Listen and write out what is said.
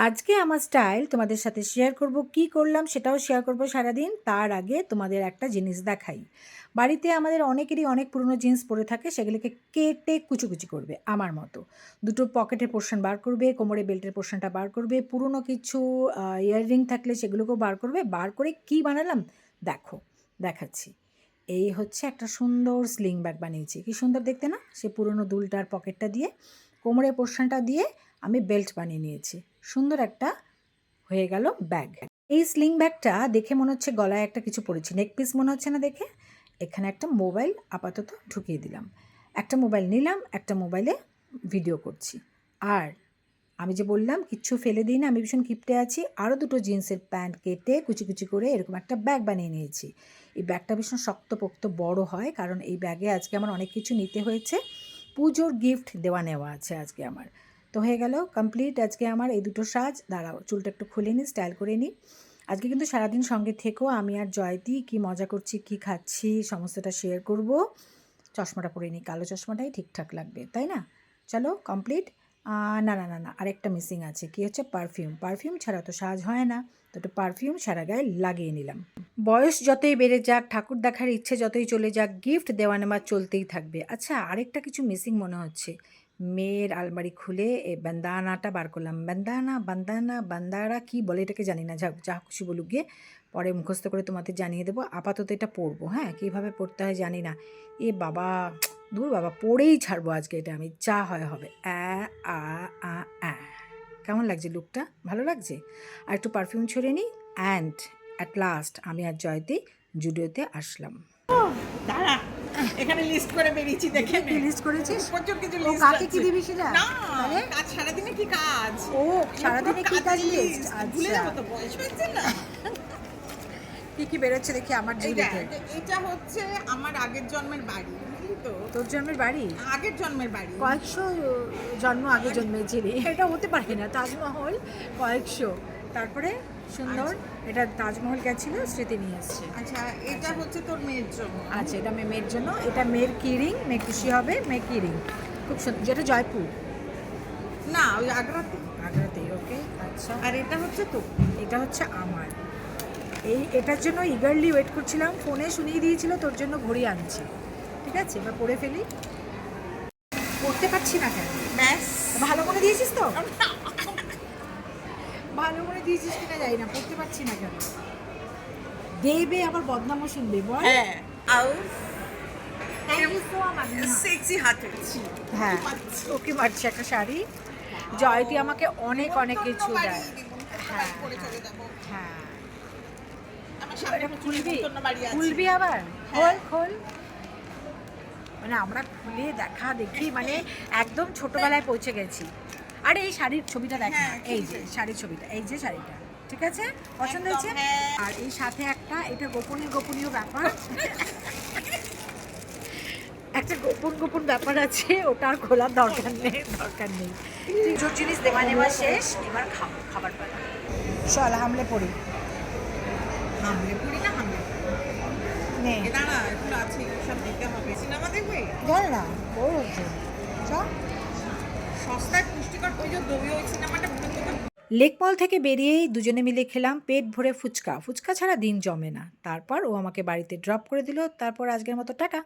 আজকে আমার স্টাইল তোমাদের সাথে শেয়ার করব, কি করলাম সেটাও শেয়ার করব সারাদিন। তার আগে তোমাদের একটা জিনিস দেখাই। বাড়িতে আমাদের অনেকেরই অনেক পুরনো জিন্স পরে থাকে, সেগুলোকে কেটে কুচি করবে আমার মতো। দুটো পকেটের পোর্শন বার করবে, কোমরে বেল্টের পোর্শনটা বার করবে, পুরনো কিছু ইয়াররিং থাকলে সেগুলোকেও বার করবে। বার করে কি বানালাম দেখো, দেখাচ্ছি। এই হচ্ছে একটা সুন্দর স্লিং ব্যাগ বানিয়েছি, কি সুন্দর দেখতে না? সে পুরনো দুলটার পকেটটা দিয়ে, কোমরের পোর্শনটা দিয়ে আমি বেল্ট বানিয়ে নিয়েছি। সুন্দর একটা হয়ে গেল ব্যাগ। এই স্লিং ব্যাগটা দেখে মনে হচ্ছে গলায় একটা কিছু পড়েছি, নেক পিস মনে হচ্ছে না দেখে। এখানে একটা মোবাইল আপাতত ঢুকিয়ে দিলাম, একটা মোবাইল নিলাম, একটা মোবাইলে ভিডিও করছি। আর আমি যে বললাম কিচ্ছু ফেলে দিই না, আমি ভীষণ কিপটে আছি। আরও দুটো জিন্সের প্যান্ট কেটে কুচি করে এরকম একটা ব্যাগ বানিয়ে নিয়েছি। এই ব্যাগটা ভীষণ শক্তপোক্ত বড় হয়, কারণ এই ব্যাগে আজকে আমার অনেক কিছু নিতে হয়েছে। পুজোর গিফট নেওয়া আছে আজকে আমার। তো হয়ে গেল কমপ্লিট আজকে আমার এই দুটো সাজ। দাঁড়াও, চুলটা একটু খুলে নিই, স্টাইল করে নিই। আজকে কিন্তু সারাদিন সঙ্গে থেকেও আমি আর জয়তি কি মজা করছি, কি খাচ্ছি, সমস্তটা শেয়ার করব। চশমাটা পরে নিই, কালো চশমাটাই ঠিকঠাক লাগবে, তাই না? চলো কমপ্লিট। না না না না, আরেকটা মিসিং আছে, কি হচ্ছে পারফিউম ছাড়া তো সাজ হয় না। তো একটু পারফিউম সারা গায়ে লাগিয়ে নিলাম। বয়স যতই বেড়ে যাক, ঠাকুর দেখার ইচ্ছে যতই চলে যাক, গিফট দেওয়া নেওয়া চলতেই থাকবে। আচ্ছা, আরেকটা কিছু মিসিং মনে হচ্ছে। মেয়ের আলমারি খুলে এই বান্দানাটা বার করলাম। বান্দারা কি বলে এটাকে জানি না, যা খুশি বলুক গিয়ে, পরে মুখস্থ করে তোমাদের জানিয়ে দেবো। আপাতত এটা পড়বো, হ্যাঁ, কীভাবে পড়তে হয় জানি না। এ বাবা, দূর বাবা, পড়েই ছাড়বো আজকে এটা আমি, যা হয় হবে। আ কেমন লাগছে লুকটা? ভালো লাগছে? আর একটু পারফিউম ছড়িয়ে নিই। অ্যান্ড অ্যাট লাস্ট আমি আর জয়তি জুডিওতে আসলাম। দাঁড়া, এখানে লিস্ট করে বেরিয়েছি, দেখে কি লিস্ট করেছিস? প্রচুর কিছু ও লিস্ট কাকে আছে। কি দিবি সেটা? না, তাহলে কাজ সারাদিনে কি কাজ? ও সারাদিনে কি কাজ লিস্ট? ভুলে আচ্ছা, যাবো তো, বয়স হয়েছে না। কি বেরোচ্ছে দেখি আমার জুডিওতে। এটা হচ্ছে আমার আগের জন্মের বাড়ি, বুঝলি তো? তোর জন্মের বাড়ি? আগের জন্মের বাড়ি। কয়েকশো জন্ম আগে জন্মেছিলি, এটা হতে পারে না। তাজমহল কয়েকশো, তারপরে সুন্দর। এটা তাজমহল গেছিল, স্মৃতি নিয়ে এসছে। আচ্ছা, এটা হচ্ছে তোর মেয়ের জন্য। আচ্ছা, এটা আমি মেয়ের জন্য। এটা মেয়ের কিরিং, মেয়ে খুশি হবে, মেয়ে কিরিং খুব সুন্দর। যেটা জয়পুর না, ওই আগ্রাতে। আগ্রাতেই, ওকে আচ্ছা। আর এটা হচ্ছে তো, এটা হচ্ছে আমার। এটার জন্য ইগারলি ওয়েট করছিলাম, ফোনে শুনিয়ে দিয়েছিল তোর জন্য ঘড়ি আনছি। ঠিক আছে, এবার পরে ফেলি। পড়তে পারছি না কেন? ব্যাস। ভালো করে দিয়েছিস তো? ভালো করে দিয়েছিস কিনা জানি না, পড়তে পারছি না কেন। দেবে আবার বদনামও শুনবে, বল। হ্যাঁ, আর Thank you so much. Sexy হাতের ছিল। হ্যাঁ, ওকে মারছে একটা শাড়ি। জয়তি আমাকে অনেক কিছু দেয়। হ্যাঁ হ্যাঁ, এটা খুলবি আবার? খোল। মানে আমরা খুলে দেখা দেখি, মানে একদম ছোটবেলায় পৌঁছে গেছি। আরে এই শাড়ির ছবিটা দেখ না, এই যে শাড়ির ছবিটা, এই যে শাড়িটা, ঠিক আছে, পছন্দ হয়েছে? আর এই সাথে একটা, এটা গোপনীয় ব্যাপার, একটা গোপন ব্যাপার আছে, ওটা আর খোলার দরকার নেই। পুজোর জিনিস নেওয়া শেষ, এবার খাবার পালা। চল হামলে পড়ি। নে দাঁড়া, একটু আছে, সব দিতে হবে। সিনেমা দেখবে? বল না, বল হচ্ছে চ। সস্তায় পুষ্টিকর, ওই যে দবি, ওই সিনেমাটা লেক মল থেকে বেরিয়েই দুজনে মিলে খেলাম পেট ভরে ফুচকা ছাড়া দিন জমে না। তারপর ও আমাকে বাড়িতে ড্রপ করে দিল। তারপর আজকের মতো টাটা।